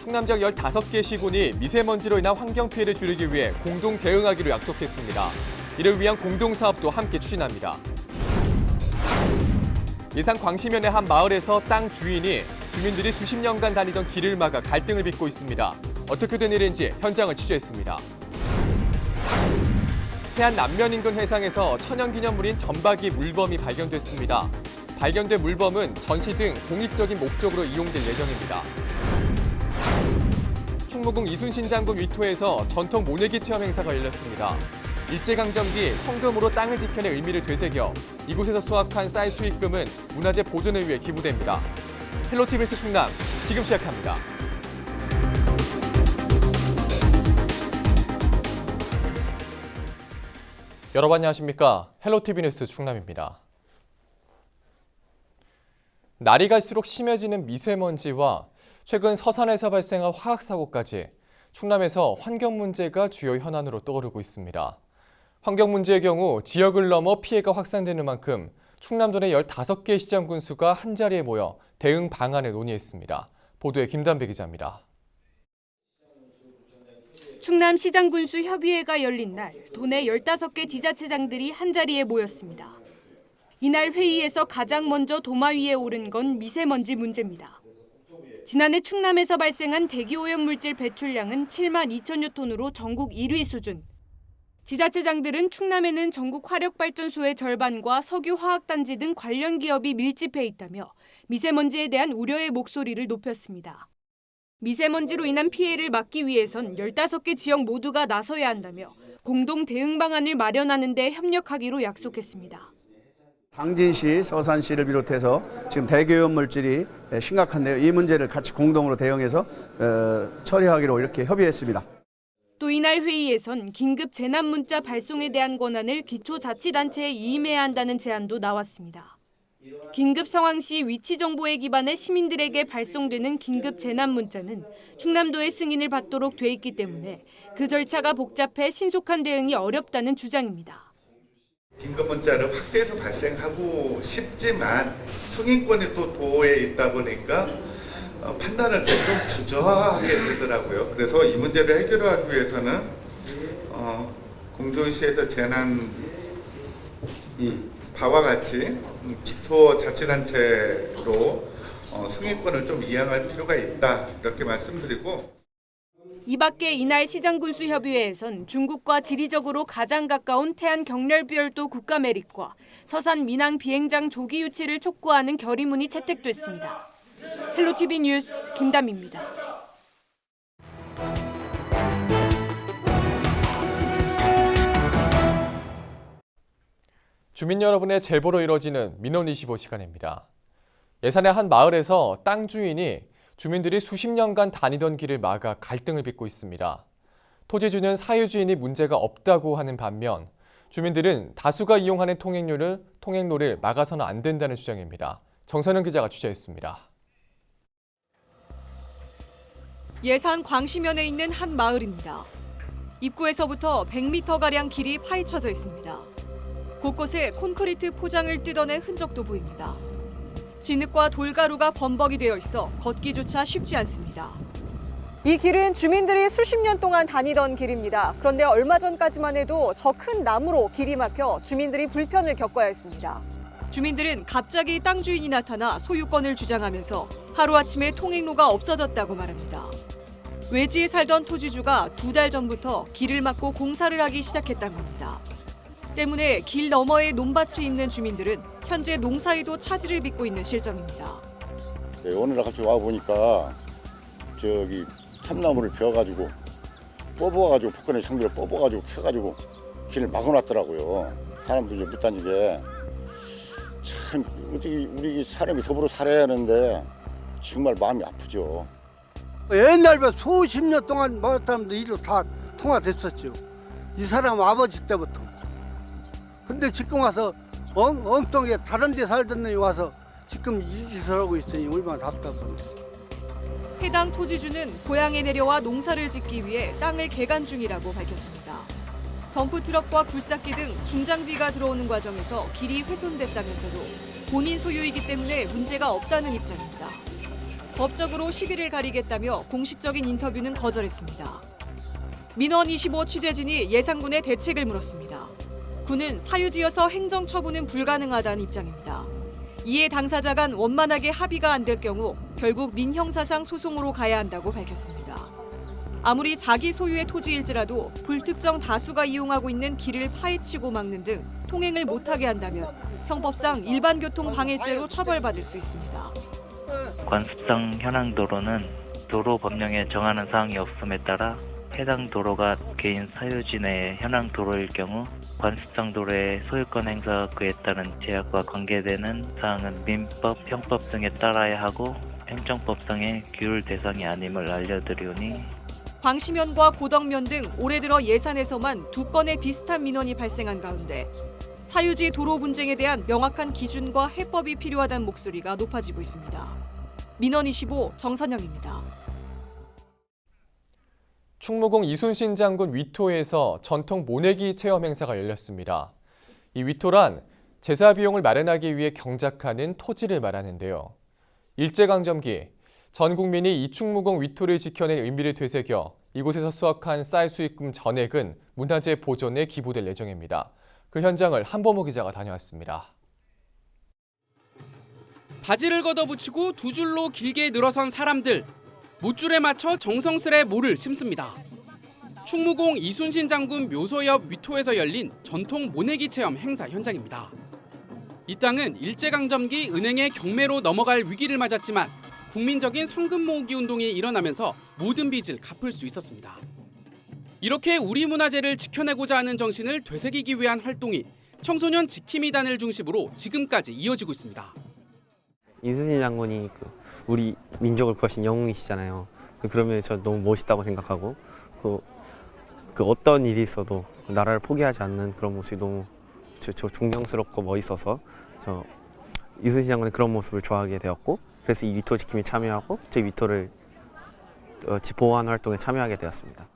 충남 지역 15개 시군이 미세먼지로 인한 환경 피해를 줄이기 위해 공동 대응하기로 약속했습니다. 이를 위한 공동사업도 함께 추진합니다. 예산 광시면의 한 마을에서 땅 주인이 주민들이 수십 년간 다니던 길을 막아 갈등을 빚고 있습니다. 어떻게 된 일인지 현장을 취재했습니다. 해안 남면 인근 해상에서 천연기념물인 점박이 물범이 발견됐습니다. 발견된 물범은 전시 등 공익적인 목적으로 이용될 예정입니다. 충무공 이순신 장군 위토에서 전통 모내기 체험 행사가 열렸습니다. 일제강점기 성금으로 땅을 지켜낸 의미를 되새겨 이곳에서 수확한 쌀 수익금은 문화재 보존을 위해 기부됩니다. 헬로티비스 충남 지금 시작합니다. 여러분 안녕하십니까? 헬로티비 뉴스 충남입니다. 날이 갈수록 심해지는 미세먼지와 최근 서산에서 발생한 화학사고까지 충남에서 환경 문제가 주요 현안으로 떠오르고 있습니다. 환경 문제의 경우 지역을 넘어 피해가 확산되는 만큼 충남도 내 15개 시장 군수가 한자리에 모여 대응 방안을 논의했습니다. 보도에 김단배 기자입니다. 충남 시장군수 협의회가 열린 날 도내 15개 지자체장들이 한자리에 모였습니다. 이날 회의에서 가장 먼저 도마 위에 오른 건 미세먼지 문제입니다. 지난해 충남에서 발생한 대기오염물질 배출량은 7만 2천여 톤으로 전국 1위 수준. 지자체장들은 충남에는 전국 화력발전소의 절반과 석유화학단지 등 관련 기업이 밀집해 있다며 미세먼지에 대한 우려의 목소리를 높였습니다. 미세먼지로 인한 피해를 막기 위해선 15개 지역 모두가 나서야 한다며 공동 대응 방안을 마련하는 데 협력하기로 약속했습니다. 당진시, 서산시를 비롯해서 지금 대기오염 물질이 심각한데요. 이 문제를 같이 공동으로 대응해서 처리하기로 이렇게 협의했습니다. 또 이날 회의에선 긴급 재난 문자 발송에 대한 권한을 기초자치단체에 이임해야 한다는 제안도 나왔습니다. 긴급 상황 시 위치 정보에 기반해 시민들에게 발송되는 긴급 재난 문자는 충남도의 승인을 받도록 돼 있기 때문에 그 절차가 복잡해 신속한 대응이 어렵다는 주장입니다. 긴급 문자를 확대해서 발생하고 싶지만 승인권이 또 도에 있다 보니까 판단을 좀 주저하게 되더라고요. 그래서 이 문제를 해결하기 위해서는 공주시에서 재난 바와 같이 기초자치단체로 승인권을 좀 이양할 필요가 있다 이렇게 말씀드리고. 이 밖에 이날 시장군수협의회에선 중국과 지리적으로 가장 가까운 태안 경렬비열도 국가메릭과 서산 민항 비행장 조기 유치를 촉구하는 결의문이 채택됐습니다. 헬로티비 뉴스 김담입니다. 주민 여러분의 제보로 이뤄지는 민원25 시간입니다. 예산의 한 마을에서 땅 주인이 주민들이 수십 년간 다니던 길을 막아 갈등을 빚고 있습니다. 토지주는 사유주인이 문제가 없다고 하는 반면 주민들은 다수가 이용하는 통행로를 막아서는 안 된다는 주장입니다. 정선영 기자가 취재했습니다. 예산 광시면에 있는 한 마을입니다. 입구에서부터 100m가량 길이 파헤쳐져 있습니다. 곳곳에 콘크리트 포장을 뜯어낸 흔적도 보입니다. 진흙과 돌가루가 범벅이 되어 있어 걷기조차 쉽지 않습니다. 이 길은 주민들이 수십 년 동안 다니던 길입니다. 그런데 얼마 전까지만 해도 저 큰 나무로 길이 막혀 주민들이 불편을 겪어야 했습니다. 주민들은 갑자기 땅 주인이 나타나 소유권을 주장하면서 하루아침에 통행로가 없어졌다고 말합니다. 외지에 살던 토지주가 2달 전부터 길을 막고 공사를 하기 시작했다는 겁니다. 때문에 길 너머에 논밭이 있는 주민들은 현재 농사에도 차질을 빚고 있는 실정입니다. 네, 오늘 같이 와 보니까 저기 참나무를 베어가지고 뽑아가지고 포크네 장비를 뽑아가지고 켜가지고 길을 막아놨더라고요. 사람들이 못 다니게. 참 우리 사람이 더불어 살아야 하는데 정말 마음이 아프죠. 옛날부터 수십 년 동안 많은 사람들 이로 다 통화됐었죠. 이 사람 아버지 때부터. 근데 지금 와서 엉뚱하게 다른 데 살던 놈이 와서 지금 이 짓을 하고 있으니 얼마나 답답한데. 해당 토지주는 고향에 내려와 농사를 짓기 위해 땅을 개간 중이라고 밝혔습니다. 덤프트럭과 굴삭기 등 중장비가 들어오는 과정에서 길이 훼손됐다면서도 본인 소유이기 때문에 문제가 없다는 입장입니다. 법적으로 시비를 가리겠다며 공식적인 인터뷰는 거절했습니다. 민원25 취재진이 예산군에 대책을 물었습니다. 군은 사유지여서 행정처분은 불가능하다는 입장입니다. 이에 당사자 간 원만하게 합의가 안 될 경우 결국 민형사상 소송으로 가야 한다고 밝혔습니다. 아무리 자기 소유의 토지일지라도 불특정 다수가 이용하고 있는 길을 파헤치고 막는 등 통행을 못하게 한다면 형법상 일반교통 방해죄로 처벌받을 수 있습니다. 관습상 현황 도로는 도로 법령에 정하는 사항이 없음에 따라 해당 도로가 개인 사유지 내의 현황 도로일 경우 관습상 도로의 소유권 행사 그에 따른 제약과 관계되는 사항은 민법, 형법 등에 따라야 하고 행정법상의 규율 대상이 아님을 알려드리오니 광시면과 고덕면 등 올해 들어 예산에서만 2건의 비슷한 민원이 발생한 가운데 사유지 도로 분쟁에 대한 명확한 기준과 해법이 필요하다는 목소리가 높아지고 있습니다. 민원25 정선영입니다. 충무공 이순신 장군 위토에서 전통 모내기 체험 행사가 열렸습니다. 이 위토란 제사 비용을 마련하기 위해 경작하는 토지를 말하는데요. 일제강점기 전 국민이 이 충무공 위토를 지켜낸 의미를 되새겨 이곳에서 수확한 쌀 수익금 전액은 문화재 보존에 기부될 예정입니다. 그 현장을 한보모 기자가 다녀왔습니다. 바지를 걷어붙이고 두 줄로 길게 늘어선 사람들. 못줄에 맞춰 정성스레 모를 심습니다. 충무공 이순신 장군 묘소 옆 위토에서 열린 전통 모내기 체험 행사 현장입니다. 이 땅은 일제강점기 은행의 경매로 넘어갈 위기를 맞았지만 국민적인 성금 모으기 운동이 일어나면서 모든 빚을 갚을 수 있었습니다. 이렇게 우리 문화재를 지켜내고자 하는 정신을 되새기기 위한 활동이 청소년 지킴이단을 중심으로 지금까지 이어지고 있습니다. 이순신 장군이 우리 민족을 구하신 영웅이시잖아요. 그러면 저 너무 멋있다고 생각하고 그 어떤 일이 있어도 나라를 포기하지 않는 그런 모습이 너무 저 존경스럽고 멋있어서 저 이순신 장군의 그런 모습을 좋아하게 되었고 그래서 이 위토 지킴이 참여하고 저 위토를 보호하는 활동에 참여하게 되었습니다.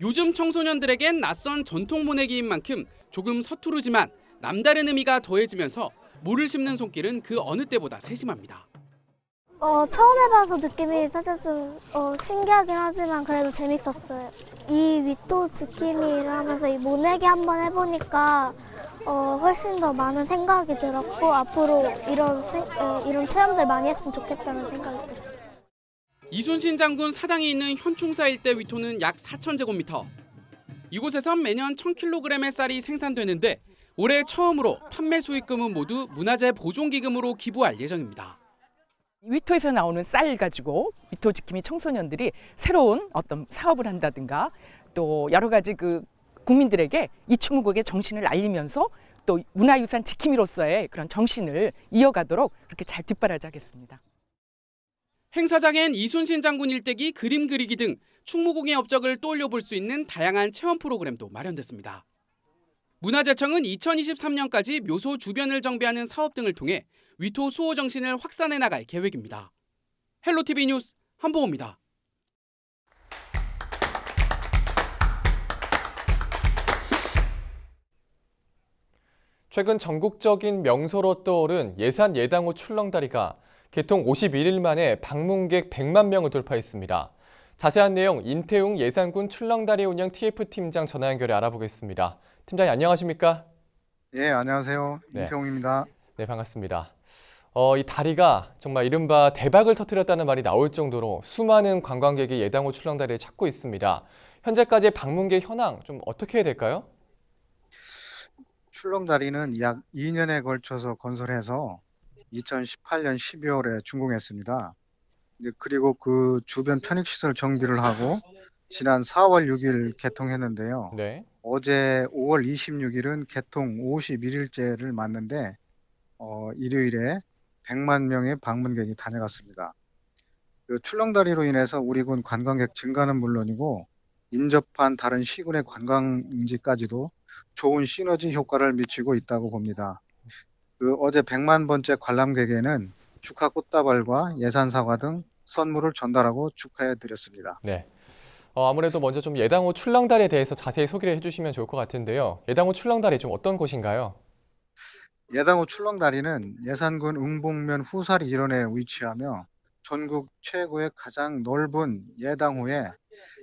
요즘 청소년들에겐 낯선 전통 모내기인 만큼 조금 서투르지만 남다른 의미가 더해지면서 모를 심는 손길은 그 어느 때보다 세심합니다. 처음 해봐서 느낌이 살짝 좀 신기하긴 하지만 그래도 재밌었어요. 이 위토 지킴이를 하면서 이 모내기 한번 해보니까 훨씬 더 많은 생각이 들었고 앞으로 이런 체험들 많이 했으면 좋겠다는 생각이 들어요. 이순신 장군 사당이 있는 현충사 일대 위토는 약 4,000제곱미터. 이곳에선 매년 1,000kg의 쌀이 생산되는데 올해 처음으로 판매 수익금은 모두 문화재 보존기금으로 기부할 예정입니다. 위토에서 나오는 쌀 가지고 위토 지킴이 청소년들이 새로운 어떤 사업을 한다든가 또 여러 가지 국민들에게 이 충무공의 정신을 알리면서 또 문화유산 지킴이로서의 그런 정신을 이어가도록 그렇게 잘 뒷바라지하겠습니다. 행사장엔 이순신 장군 일대기 그림 그리기 등 충무공의 업적을 떠올려 볼 수 있는 다양한 체험 프로그램도 마련됐습니다. 문화재청은 2023년까지 묘소 주변을 정비하는 사업 등을 통해 위토 수호 정신을 확산해 나갈 계획입니다. 헬로티비 뉴스 한보호입니다. 최근 전국적인 명소로 떠오른 예산 예당호 출렁다리가 개통 51일 만에 방문객 100만 명을 돌파했습니다. 자세한 내용 인태웅 예산군 출렁다리 운영 TF팀장 전화 연결해 알아보겠습니다. 팀장님 안녕하십니까? 예, 안녕하세요. 네. 인태웅입니다. 네, 반갑습니다. 이 다리가 정말 이른바 대박을 터뜨렸다는 말이 나올 정도로 수많은 관광객이 예당호 출렁다리를 찾고 있습니다. 현재까지의 방문객 현황 좀 어떻게 해야 될까요? 출렁다리는 약 2년에 걸쳐서 건설해서 2018년 12월에 준공했습니다. 그리고 그 주변 편익시설 정비를 하고 지난 4월 6일 개통했는데요. 네. 어제 5월 26일은 개통 51일째를 맞는데 일요일에 100만 명의 방문객이 다녀갔습니다. 그 출렁다리로 인해서 우리 군 관광객 증가는 물론이고 인접한 다른 시군의 관광지까지도 좋은 시너지 효과를 미치고 있다고 봅니다. 어제 100만 번째 관람객에는 축하 꽃다발과 예산 사과 등 선물을 전달하고 축하해 드렸습니다. 네. 아무래도 먼저 좀 예당호 출렁다리에 대해서 자세히 소개를 해주시면 좋을 것 같은데요. 예당호 출렁다리 좀 어떤 곳인가요? 예당호 출렁다리는 예산군 응봉면 후사리 일원에 위치하며 전국 최고의 가장 넓은 예당호에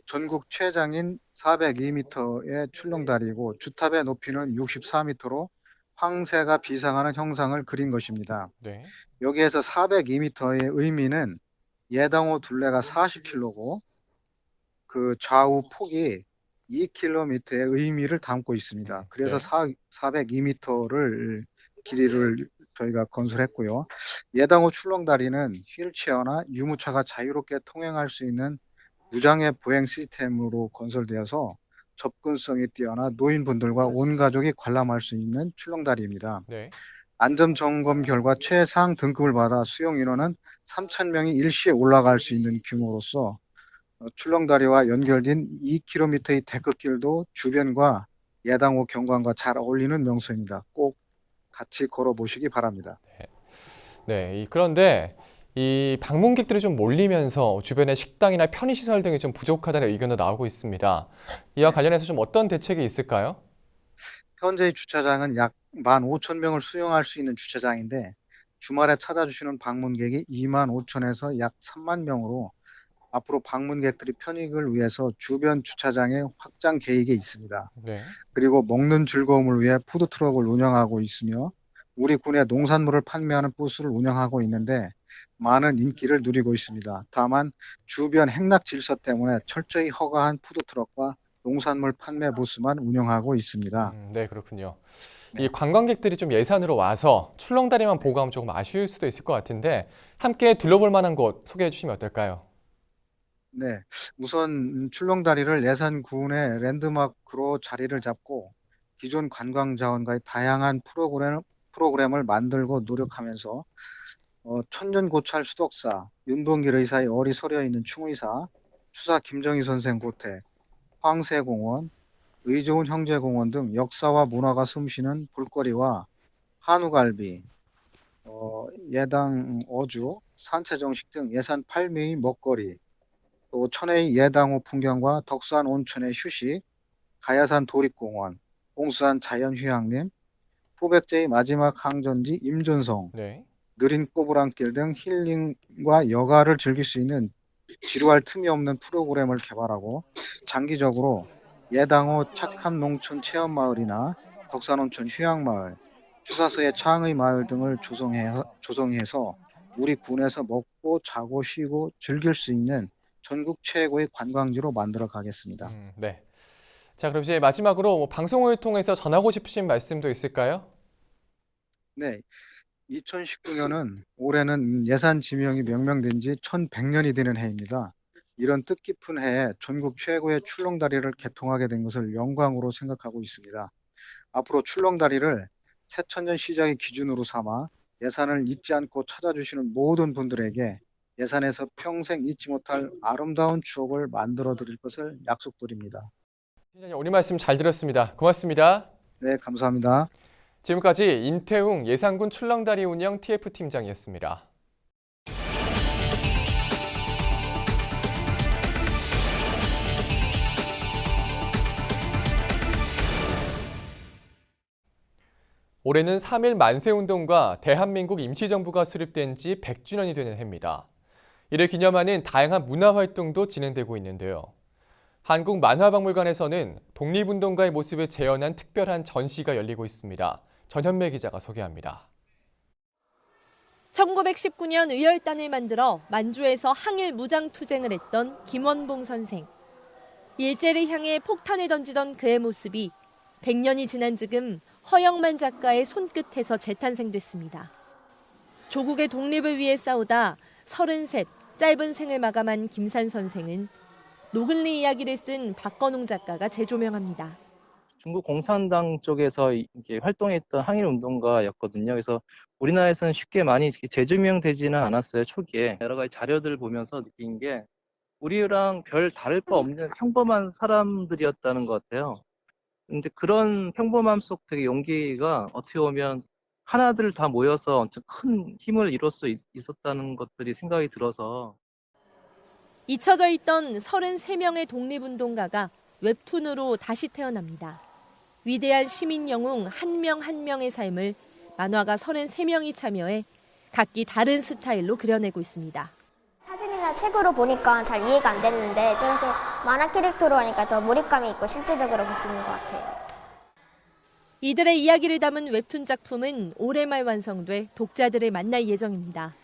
전국 최장인 402m의 출렁다리이고 주탑의 높이는 64m로 황새가 비상하는 형상을 그린 것입니다. 네. 여기에서 402m의 의미는 예당호 둘레가 40km고 그 좌우 폭이 2km의 의미를 담고 있습니다. 그래서 402m를 길이를 저희가 건설했고요. 예당호 출렁다리는 휠체어나 유모차가 자유롭게 통행할 수 있는 무장애 보행 시스템으로 건설되어서 접근성이 뛰어나 노인분들과 온 가족이 관람할 수 있는 출렁다리입니다. 네. 안전 점검 결과 최상 등급을 받아 수용 인원은 3,000명이 일시에 올라갈 수 있는 규모로서 출렁다리와 연결된 2km의 데크길도 주변과 예당호 경관과 잘 어울리는 명소입니다. 꼭 같이 걸어보시기 바랍니다. 네. 그런데 이 방문객들이 좀 몰리면서 주변에 식당이나 편의시설 등이 좀 부족하다는 의견도 나오고 있습니다. 이와 관련해서 좀 어떤 대책이 있을까요? 현재의 주차장은 약 15,000명을 수용할 수 있는 주차장인데 주말에 찾아주시는 방문객이 25,000에서 약 3만 명으로 앞으로 방문객들이 편익을 위해서 주변 주차장의 확장 계획에 있습니다. 네. 그리고 먹는 즐거움을 위해 푸드트럭을 운영하고 있으며 우리 군의 농산물을 판매하는 부스를 운영하고 있는데 많은 인기를 누리고 있습니다. 다만 주변 행락 질서 때문에 철저히 허가한 푸드트럭과 농산물 판매 부스만 운영하고 있습니다. 네, 그렇군요. 이 관광객들이 좀 예산으로 와서 출렁다리만 보고 하면 조금 아쉬울 수도 있을 것 같은데 함께 둘러볼 만한 곳 소개해 주시면 어떨까요? 네, 우선 출렁다리를 예산군의 랜드마크로 자리를 잡고 기존 관광 자원과의 다양한 프로그램을 만들고 노력하면서 천년고찰 수덕사, 윤봉길 의사의 얼이 서려 있는 충의사, 추사 김정희 선생 고택, 황새공원, 의좋은 형제공원 등 역사와 문화가 숨쉬는 볼거리와 한우갈비, 예당 어주, 산채정식 등 예산 8미의 먹거리, 또 천혜의 예당호 풍경과 덕산 온천의 휴식, 가야산 도립공원, 봉수산 자연휴양림, 후백제의 마지막 항전지 임전성, 네. 느린 꼬부랑길 등 힐링과 여가를 즐길 수 있는 지루할 틈이 없는 프로그램을 개발하고 장기적으로 예당호 착한 농촌 체험마을이나 덕산온천 휴양마을, 추사서의 창의 마을 등을 조성해서 우리 군에서 먹고 자고 쉬고 즐길 수 있는 전국 최고의 관광지로 만들어 가겠습니다. 네. 자, 그럼 이제 마지막으로 방송을 통해서 전하고 싶으신 말씀도 있을까요? 네. 2019년은 올해는 예산 지명이 명명된 지 1100년이 되는 해입니다. 이런 뜻깊은 해에 전국 최고의 출렁다리를 개통하게 된 것을 영광으로 생각하고 있습니다. 앞으로 출렁다리를 새천년 시작의 기준으로 삼아 예산을 잊지 않고 찾아주시는 모든 분들에게 예산에서 평생 잊지 못할 아름다운 추억을 만들어 드릴 것을 약속드립니다. 팀장님, 오늘 말씀 잘 들었습니다. 고맙습니다. 네, 감사합니다. 지금까지 인태웅 예산군 출렁다리 운영 TF팀장이었습니다. 올해는 3.1 만세운동과 대한민국 임시정부가 수립된 지 100주년이 되는 해입니다. 이를 기념하는 다양한 문화활동도 진행되고 있는데요. 한국만화박물관에서는 독립운동가의 모습을 재현한 특별한 전시가 열리고 있습니다. 전현매 기자가 소개합니다. 1919년 의열단을 만들어 만주에서 항일 무장투쟁을 했던 김원봉 선생. 일제를 향해 폭탄을 던지던 그의 모습이 100년이 지난 지금 허영만 작가의 손끝에서 재탄생됐습니다. 조국의 독립을 위해 싸우다 33 짧은 생을 마감한 김산 선생은 노근리 이야기를 쓴 박건웅 작가가 재조명합니다. 중국 공산당 쪽에서 이게 활동했던 항일 운동가였거든요. 그래서 우리나라에서는 쉽게 많이 재조명되지는 않았어요, 초기에. 여러 가지 자료들을 보면서 느낀 게 우리랑 별 다를 바 없는 평범한 사람들이었다는 것 같아요. 근데 그런 평범함 속 되게 용기가 어떻게 보면 하나들 다 모여서 엄청 큰 힘을 이룰 수 있었다는 것들이 생각이 들어서. 잊혀져 있던 33명의 독립운동가가 웹툰으로 다시 태어납니다. 위대한 시민 영웅 한 명 한 명의 삶을 만화가 33명이 참여해 각기 다른 스타일로 그려내고 있습니다. 그냥 책으로 보니까 잘 이해가 안 됐는데 저렇게 만화 캐릭터로 하니까 더 몰입감이 있고 실제적으로 볼 수 있는 것 같아요. 이들의 이야기를 담은 웹툰 작품은 올해 말 완성돼 독자들을 만날 예정입니다.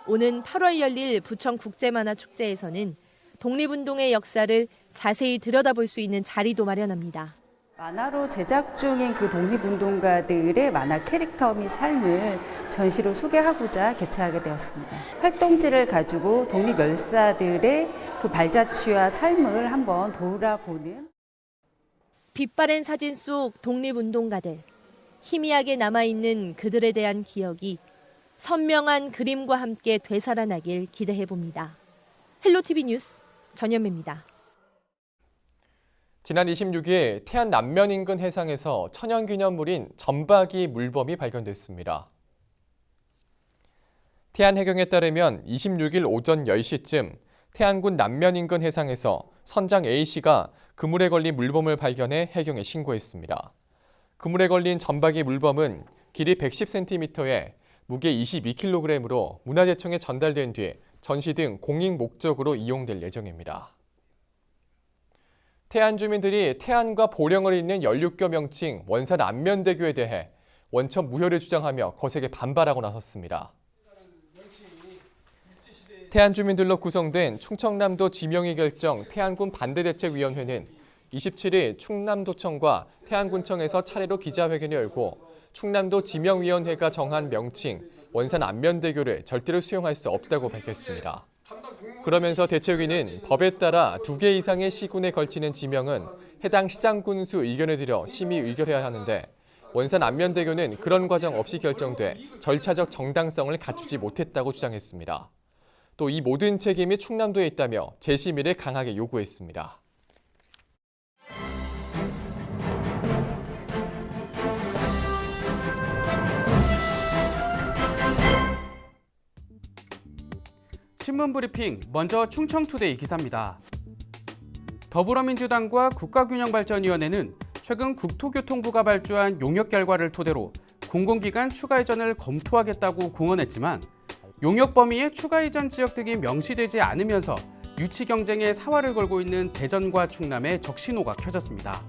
오는 8월 열릴 부천 국제만화축제에서는 독립운동의 역사를 자세히 들여다볼 수 있는 자리도 마련합니다. 만화로 제작 중인 그 독립운동가들의 만화 캐릭터 및 삶을 전시로 소개하고자 개최하게 되었습니다. 활동지를 가지고 독립열사들의 그 발자취와 삶을 한번 돌아보는 빛바랜 사진 속 독립운동가들, 희미하게 남아있는 그들에 대한 기억이 선명한 그림과 함께 되살아나길 기대해봅니다. 헬로티비 뉴스 전현미입니다. 지난 26일 태안 남면 인근 해상에서 천연기념물인 점박이 물범이 발견됐습니다. 태안해경에 따르면 26일 오전 10시쯤 태안군 남면 인근 해상에서 선장 A씨가 그물에 걸린 물범을 발견해 해경에 신고했습니다. 그물에 걸린 점박이 물범은 길이 110cm에 무게 22kg으로 문화재청에 전달된 뒤 전시 등 공익 목적으로 이용될 예정입니다. 태안 주민들이 태안과 보령을 잇는 연륙교 명칭 원산 안면대교에 대해 원천 무효를 주장하며 거세게 반발하고 나섰습니다. 태안 주민들로 구성된 충청남도 지명의 결정 태안군 반대대책위원회는 27일 충남도청과 태안군청에서 차례로 기자회견을 열고 충남도 지명위원회가 정한 명칭 원산 안면대교를 절대로 수용할 수 없다고 밝혔습니다. 그러면서 대책위는 법에 따라 2개 이상의 시군에 걸치는 지명은 해당 시장군수 의견을 들여 심의 의결해야 하는데 원산 안면대교는 그런 과정 없이 결정돼 절차적 정당성을 갖추지 못했다고 주장했습니다. 또 이 모든 책임이 충남도에 있다며 재심의를 강하게 요구했습니다. 신문 브리핑, 먼저 충청투데이 기사입니다. 더불어민주당과 국가균형발전위원회는 최근 국토교통부가 발주한 용역 결과를 토대로 공공기관 추가 이전을 검토하겠다고 공언했지만 용역 범위의 추가 이전 지역 등이 명시되지 않으면서 유치 경쟁에 사활을 걸고 있는 대전과 충남에 적신호가 켜졌습니다.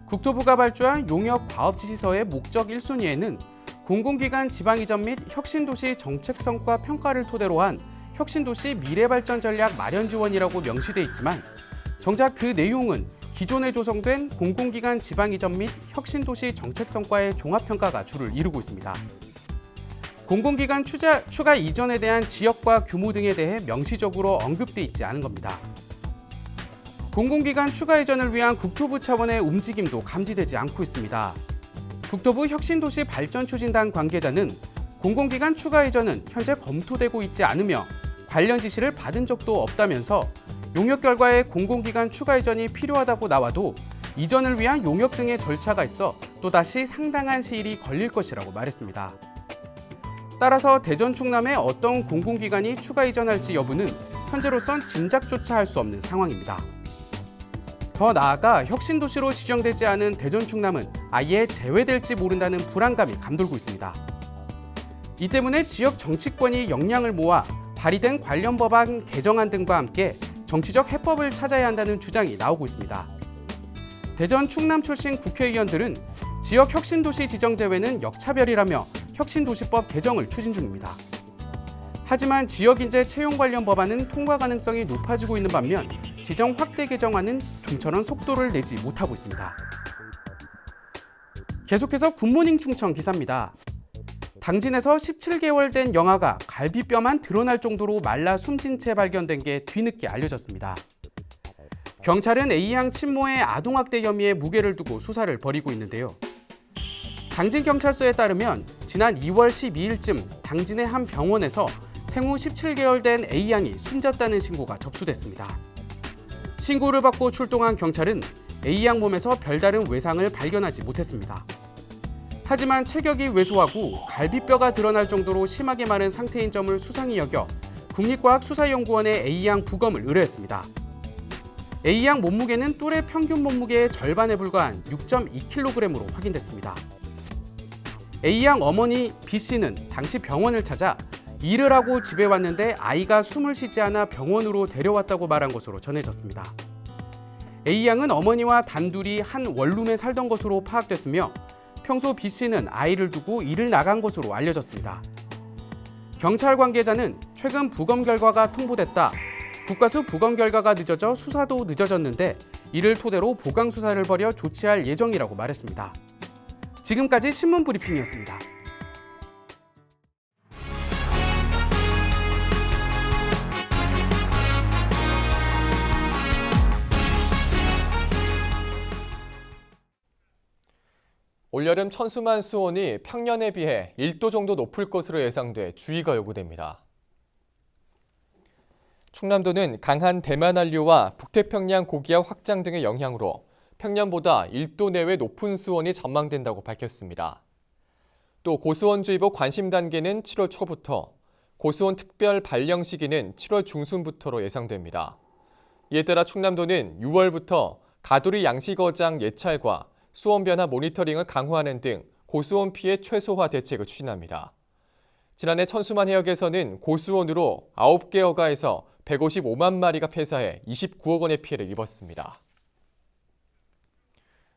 국토부가 발주한 용역 과업지시서의 목적 1순위에는 공공기관 지방이전 및 혁신도시 정책성과 평가를 토대로 한 혁신도시 미래발전 전략 마련 지원이라고 명시돼 있지만 정작 그 내용은 기존에 조성된 공공기관 지방이전 및 혁신도시 정책성과의 종합평가가 주를 이루고 있습니다. 공공기관 추가 이전에 대한 지역과 규모 등에 대해 명시적으로 언급돼 있지 않은 겁니다. 공공기관 추가 이전을 위한 국토부 차원의 움직임도 감지되지 않고 있습니다. 국토부 혁신도시 발전추진단 관계자는 공공기관 추가 이전은 현재 검토되고 있지 않으며 관련 지시를 받은 적도 없다면서 용역 결과에 공공기관 추가 이전이 필요하다고 나와도 이전을 위한 용역 등의 절차가 있어 또다시 상당한 시일이 걸릴 것이라고 말했습니다. 따라서 대전 충남에 어떤 공공기관이 추가 이전할지 여부는 현재로선 짐작조차 할 수 없는 상황입니다. 더 나아가 혁신도시로 지정되지 않은 대전 충남은 아예 제외될지 모른다는 불안감이 감돌고 있습니다. 이 때문에 지역 정치권이 역량을 모아 발의된 관련 법안 개정안 등과 함께 정치적 해법을 찾아야 한다는 주장이 나오고 있습니다. 대전 충남 출신 국회의원들은 지역 혁신도시 지정 제외는 역차별이라며 혁신도시법 개정을 추진 중입니다. 하지만 지역인재 채용 관련 법안은 통과 가능성이 높아지고 있는 반면 지정 확대 개정안은 좀처럼 속도를 내지 못하고 있습니다. 계속해서 굿모닝 충청 기사입니다. 당진에서 17개월 된 영아가 갈비뼈만 드러날 정도로 말라 숨진 채 발견된 게 뒤늦게 알려졌습니다. 경찰은 A양 친모의 아동학대 혐의에 무게를 두고 수사를 벌이고 있는데요. 당진경찰서에 따르면 지난 2월 12일쯤 당진의 한 병원에서 생후 17개월 된 A양이 숨졌다는 신고가 접수됐습니다. 신고를 받고 출동한 경찰은 A양 몸에서 별다른 외상을 발견하지 못했습니다. 하지만 체격이 왜소하고 갈비뼈가 드러날 정도로 심하게 마른 상태인 점을 수상히 여겨 국립과학수사연구원에 A양 부검을 의뢰했습니다. A양 몸무게는 똘의 평균 몸무게의 절반에 불과한 6.2kg으로 확인됐습니다. A양 어머니 B씨는 당시 병원을 찾아 일을 하고 집에 왔는데 아이가 숨을 쉬지 않아 병원으로 데려왔다고 말한 것으로 전해졌습니다. A양은 어머니와 단둘이 한 원룸에 살던 것으로 파악됐으며 평소 B씨는 아이를 두고 일을 나간 것으로 알려졌습니다. 경찰 관계자는 최근 부검 결과가 통보됐다. 국과수 부검 결과가 늦어져 수사도 늦어졌는데 이를 토대로 보강 수사를 벌여 조치할 예정이라고 말했습니다. 지금까지 신문 브리핑이었습니다. 올여름 천수만 수온이 평년에 비해 1도 정도 높을 것으로 예상돼 주의가 요구됩니다. 충남도는 강한 대만 한류와 북태평양 고기압 확장 등의 영향으로 평년보다 1도 내외 높은 수온이 전망된다고 밝혔습니다. 또 고수온주의보 관심 단계는 7월 초부터, 고수온 특별 발령 시기는 7월 중순부터로 예상됩니다. 이에 따라 충남도는 6월부터 가두리 양식어장 예찰과 수온 변화 모니터링을 강화하는 등 고수온 피해 최소화 대책을 추진합니다. 지난해 천수만 해역에서는 고수온으로 9개 어가에서 155만 마리가 폐사해 29억 원의 피해를 입었습니다.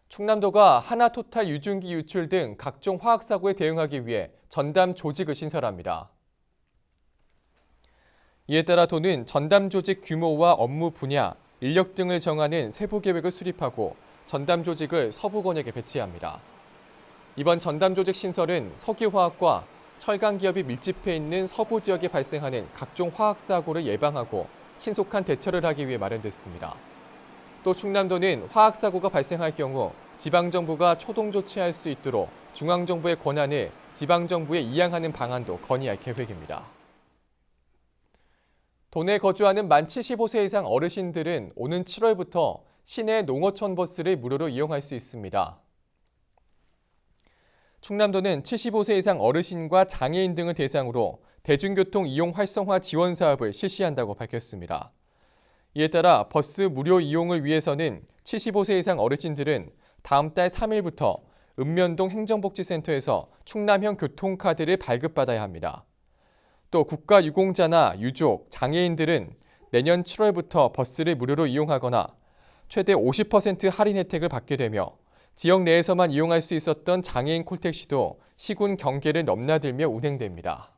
충남도가 하나토탈 유증기 유출 등 각종 화학사고에 대응하기 위해 전담 조직을 신설합니다. 이에 따라 도는 전담 조직 규모와 업무 분야, 인력 등을 정하는 세부 계획을 수립하고 전담 조직을 서부권역에 배치합니다. 이번 전담 조직 신설은 석유화학과 철강 기업이 밀집해 있는 서부 지역에 발생하는 각종 화학 사고를 예방하고 신속한 대처를 하기 위해 마련됐습니다. 또 충남도는 화학 사고가 발생할 경우 지방 정부가 초동 조치할 수 있도록 중앙 정부의 권한을 지방 정부에 이양하는 방안도 건의할 계획입니다. 도내에 거주하는 만 75세 이상 어르신들은 오는 7월부터 시내 농어촌 버스를 무료로 이용할 수 있습니다. 충남도는 75세 이상 어르신과 장애인 등을 대상으로 대중교통 이용 활성화 지원 사업을 실시한다고 밝혔습니다. 이에 따라 버스 무료 이용을 위해서는 75세 이상 어르신들은 다음 달 3일부터 읍면동 행정복지센터에서 충남형 교통카드를 발급받아야 합니다. 또 국가유공자나 유족, 장애인들은 내년 7월부터 버스를 무료로 이용하거나 최대 50% 할인 혜택을 받게 되며 지역 내에서만 이용할 수 있었던 장애인 콜택시도 시군 경계를 넘나들며 운행됩니다.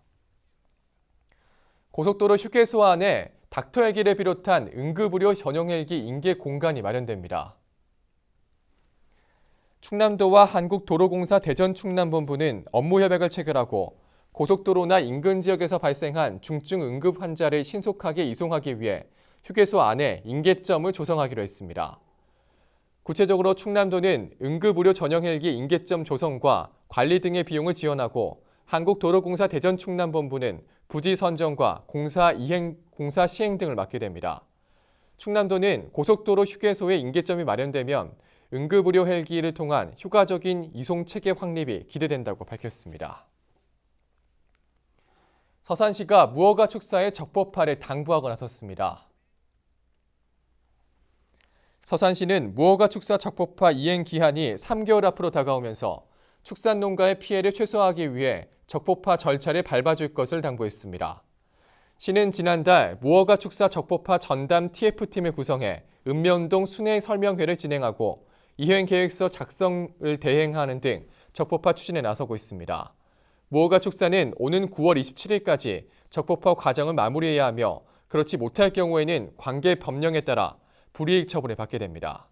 고속도로 휴게소 안에 닥터 헬기를 비롯한 응급의료 전용 헬기 인계 공간이 마련됩니다. 충남도와 한국도로공사 대전충남본부는 업무 협약을 체결하고 고속도로나 인근 지역에서 발생한 중증 응급 환자를 신속하게 이송하기 위해 휴게소 안에 인계점을 조성하기로 했습니다. 구체적으로 충남도는 응급의료 전용 헬기 인계점 조성과 관리 등의 비용을 지원하고 한국도로공사 대전충남본부는 부지 선정과 공사 시행 등을 맡게 됩니다. 충남도는 고속도로 휴게소에 인계점이 마련되면 응급의료 헬기를 통한 효과적인 이송 체계 확립이 기대된다고 밝혔습니다. 서산시가 무허가 축사의 적법화를 당부하고 나섰습니다. 서산시는 무허가 축사 적법화 이행 기한이 3개월 앞으로 다가오면서 축산농가의 피해를 최소화하기 위해 적법화 절차를 밟아줄 것을 당부했습니다. 시는 지난달 무허가 축사 적법화 전담 TF팀을 구성해 읍면동 순회 설명회를 진행하고 이행 계획서 작성을 대행하는 등 적법화 추진에 나서고 있습니다. 무허가 축사는 오는 9월 27일까지 적법화 과정을 마무리해야 하며 그렇지 못할 경우에는 관계 법령에 따라 불이익 처분을 받게 됩니다.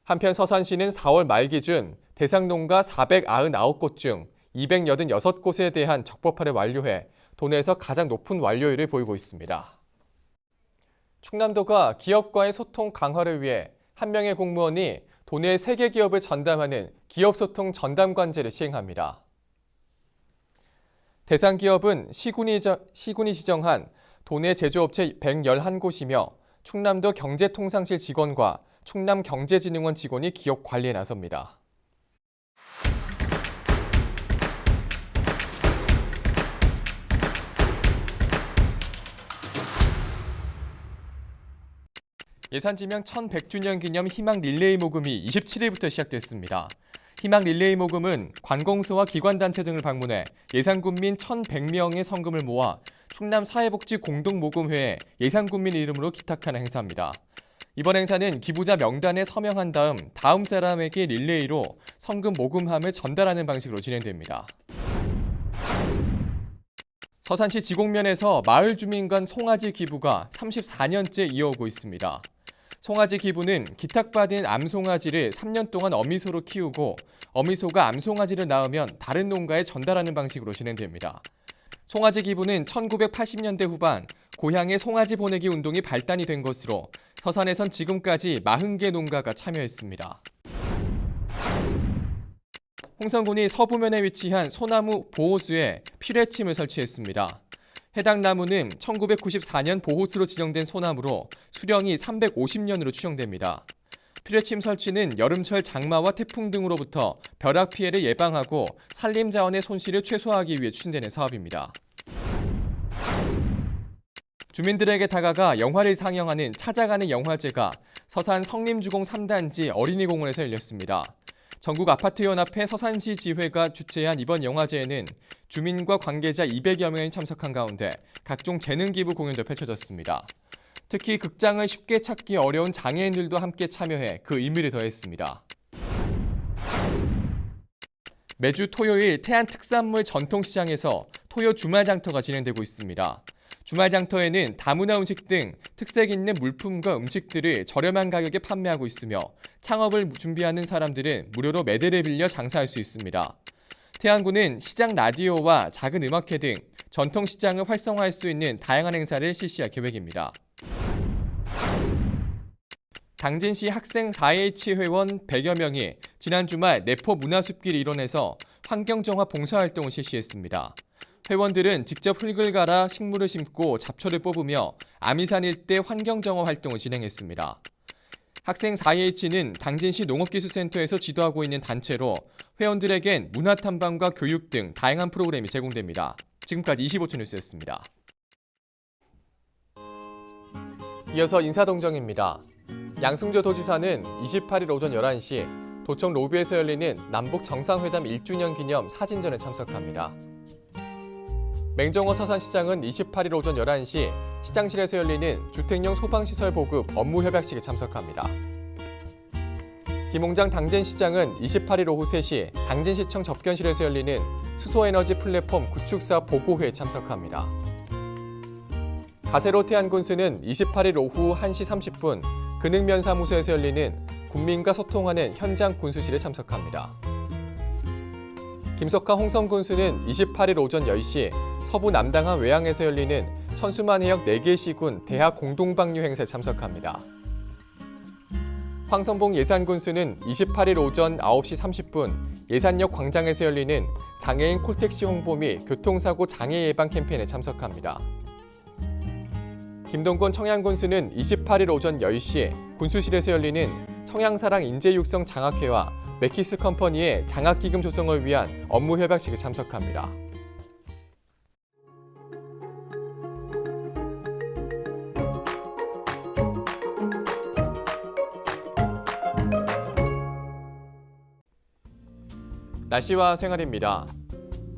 한편 서산시는 4월 말 기준 대상 농가 499곳 중 286곳에 대한 적법화를 완료해 도내에서 가장 높은 완료율을 보이고 있습니다. 충남도가 기업과의 소통 강화를 위해 한 명의 공무원이 도내 3개 기업을 전담하는 기업소통 전담관제를 시행합니다. 대상 기업은 시군이 지정한 도내 제조업체 111곳이며 충남도 경제통상실 직원과 충남경제진흥원 직원이 기업 관리에 나섭니다. 예산지명 1100주년 기념 희망 릴레이 모금이 27일부터 시작됐습니다. 희망 릴레이 모금은 관공서와 기관단체 등을 방문해 예산군민 1,100명의 성금을 모아 충남 사회복지 공동모금회에 예산군민 이름으로 기탁하는 행사입니다. 이번 행사는 기부자 명단에 서명한 다음 사람에게 릴레이로 성금 모금함을 전달하는 방식으로 진행됩니다. 서산시 지곡면에서 마을 주민 간 송아지 기부가 34년째 이어오고 있습니다. 송아지 기부는 기탁받은 암송아지를 3년 동안 어미소로 키우고 어미소가 암송아지를 낳으면 다른 농가에 전달하는 방식으로 진행됩니다. 송아지 기부는 1980년대 후반 고향에 송아지 보내기 운동이 발단이 된 것으로 서산에선 지금까지 40개 농가가 참여했습니다. 홍성군이 서부면에 위치한 소나무 보호수에 피뢰침을 설치했습니다. 해당 나무는 1994년 보호수로 지정된 소나무로 수령이 350년으로 추정됩니다. 피뢰침 설치는 여름철 장마와 태풍 등으로부터 벼락 피해를 예방하고 산림 자원의 손실을 최소화하기 위해 추진되는 사업입니다. 주민들에게 다가가 영화를 상영하는 찾아가는 영화제가 서산 성림주공 3단지 어린이공원에서 열렸습니다. 전국아파트연합회 서산시 지회가 주최한 이번 영화제에는 주민과 관계자 200여 명이 참석한 가운데 각종 재능 기부 공연도 펼쳐졌습니다. 특히 극장을 쉽게 찾기 어려운 장애인들도 함께 참여해 그 의미를 더했습니다. 매주 토요일 태안 특산물 전통시장에서 토요 주말장터가 진행되고 있습니다. 주말장터에는 다문화 음식 등 특색 있는 물품과 음식들을 저렴한 가격에 판매하고 있으며 창업을 준비하는 사람들은 무료로 매대를 빌려 장사할 수 있습니다. 태안군은 시장 라디오와 작은 음악회 등 전통시장을 활성화할 수 있는 다양한 행사를 실시할 계획입니다. 당진시 학생 4H 회원 100여 명이 지난 주말 내포 문화숲길 일원에서 환경정화 봉사활동을 실시했습니다. 회원들은 직접 흙을 갈아 식물을 심고 잡초를 뽑으며 아미산 일대 환경정화 활동을 진행했습니다. 학생 4H는 당진시 농업기술센터에서 지도하고 있는 단체로 회원들에겐 문화탐방과 교육 등 다양한 프로그램이 제공됩니다. 지금까지 25초 뉴스였습니다. 이어서 인사동정입니다. 양승조 도지사는 28일 오전 11시 도청 로비에서 열리는 남북 정상회담 1주년 기념 사진전에 참석합니다. 맹정호 서산시장은 28일 오전 11시 시장실에서 열리는 주택용 소방시설 보급 업무 협약식에 참석합니다. 김홍장 당진시장은 28일 오후 3시 당진시청 접견실에서 열리는 수소에너지 플랫폼 구축사업 보고회에 참석합니다. 가세로 태안군수는 28일 오후 1시 30분 근흥면사무소에서 열리는 국민과 소통하는 현장 군수실에 참석합니다. 김석하 홍성군수는 28일 오전 10시 서부 남당항 외항에서 열리는 천수만 해역 4개 시군 대학 공동방류 행사에 참석합니다. 황성봉 예산군수는 28일 오전 9시 30분 예산역 광장에서 열리는 장애인 콜택시 홍보 및 교통사고 장애 예방 캠페인에 참석합니다. 김동건 청양군수는 28일 오전 10시 군수실에서 열리는 청양사랑 인재육성 장학회와 맥키스 컴퍼니의 장학기금 조성을 위한 업무 협약식에 참석합니다. 날씨와 생활입니다.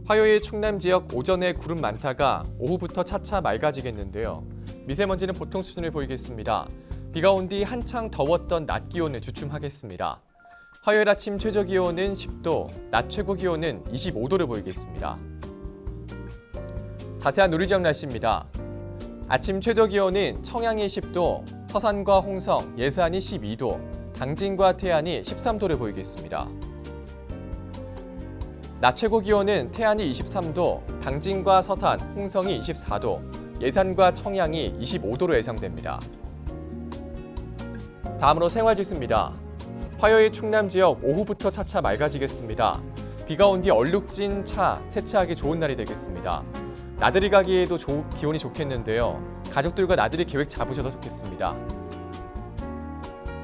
화요일 충남 지역 오전에 구름 많다가 오후부터 차차 맑아지겠는데요. 미세먼지는 보통 수준을 보이겠습니다. 비가 온 뒤 한창 더웠던 낮 기온을 주춤하겠습니다. 화요일 아침 최저 기온은 10도, 낮 최고 기온은 25도를 보이겠습니다. 자세한 우리 지역 날씨입니다. 아침 최저 기온은 청양이 10도, 서산과 홍성, 예산이 12도, 당진과 태안이 13도를 보이겠습니다. 낮 최고 기온은 태안이 23도, 당진과 서산, 홍성이 24도, 예산과 청양이 25도로 예상됩니다. 다음으로 생활지수입니다. 화요일 충남 지역 오후부터 차차 맑아지겠습니다. 비가 온 뒤 얼룩진 차 세차하기 좋은 날이 되겠습니다. 나들이 가기에도 기온이 좋겠는데요. 가족들과 나들이 계획 잡으셔도 좋겠습니다.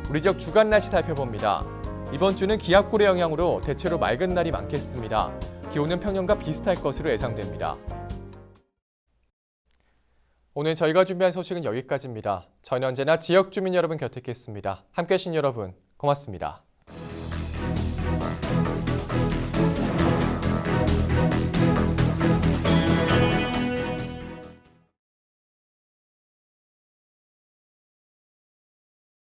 우리 지역 주간 날씨 살펴봅니다. 이번 주는 기압골의 영향으로 대체로 맑은 날이 많겠습니다. 기온은 평년과 비슷할 것으로 예상됩니다. 오늘 저희가 준비한 소식은 여기까지입니다. 저희는 언제나 지역 주민 여러분 곁에 있겠습니다. 함께해 주신 여러분 고맙습니다.